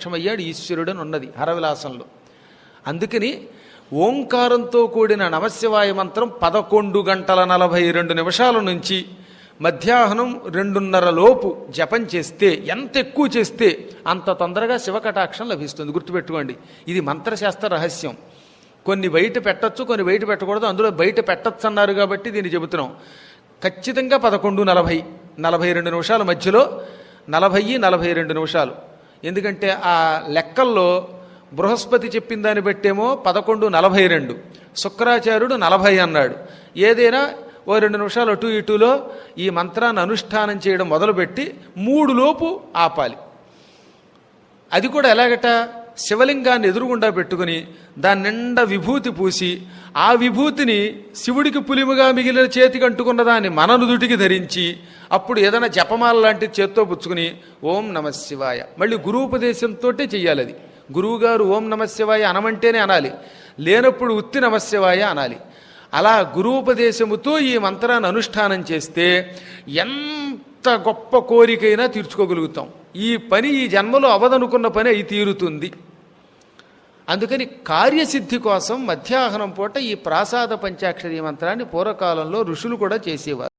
ప్రత్యక్షమయ్యాడు ఈశ్వరుడని ఉన్నది హరవిలాసంలో. అందుకని ఓంకారంతో కూడిన నమశివాయ మంత్రం 11 గంటల 42 నిమిషాల నుంచి మధ్యాహ్నం 2:30 లోపు జపం చేస్తే, ఎంత ఎక్కువ చేస్తే అంత తొందరగా శివకటాక్షం లభిస్తుంది. గుర్తుపెట్టుకోండి, ఇది మంత్రశాస్త్ర రహస్యం. కొన్ని బయట పెట్టచ్చు, కొన్ని బయట పెట్టకూడదు. అందులో బయట పెట్టచ్చు అన్నారు కాబట్టి దీన్ని చెబుతున్నాం. ఖచ్చితంగా 11:40, 42 నిమిషాల మధ్యలో 40-42 నిమిషాలు. ఎందుకంటే ఆ లెక్కల్లో బృహస్పతి చెప్పిన దాన్ని బట్టేమో 11:42, శుక్రాచార్యుడు 40 అన్నాడు. ఏదైనా ఓ 2 నిమిషాలు అటు ఇటులో ఈ మంత్రాన్ని అనుష్ఠానం చేయడం మొదలుపెట్టి 3 లోపు ఆపాలి. అది కూడా ఎలాగట, శివలింగాన్ని ఎదురుగుండా పెట్టుకుని దాని నిండా విభూతి పూసి ఆ విభూతిని శివుడికి పులిముగా మిగిలిన చేతికి అంటుకున్న దాన్ని మన నుదుటికి ధరించి అప్పుడు ఏదైనా జపమాల లాంటిది చేత్తో పుచ్చుకుని ఓం నమః శివాయ, మళ్ళీ గురూపదేశంతో చెయ్యాలి. అది గురువుగారు ఓం నమః శివాయ అనమంటేనే అనాలి, లేనప్పుడు ఉత్తి నమః శివాయ అనాలి. అలా గురూపదేశముతో ఈ మంత్రాన్ని అనుష్ఠానం చేస్తే ఎంత గొప్ప కోరికైనా తీర్చుకోగలుగుతాం. ఈ పని ఈ జన్మలో అవదనుకున్న పని అయి తీరుతుంది. అందుకని కార్యసిద్ధి కోసం మధ్యాహ్నం పూట ఈ ప్రాసాద పంచాక్షరి మంత్రాన్ని పూర్వకాలంలో ఋషులు కూడా చేసేవారు.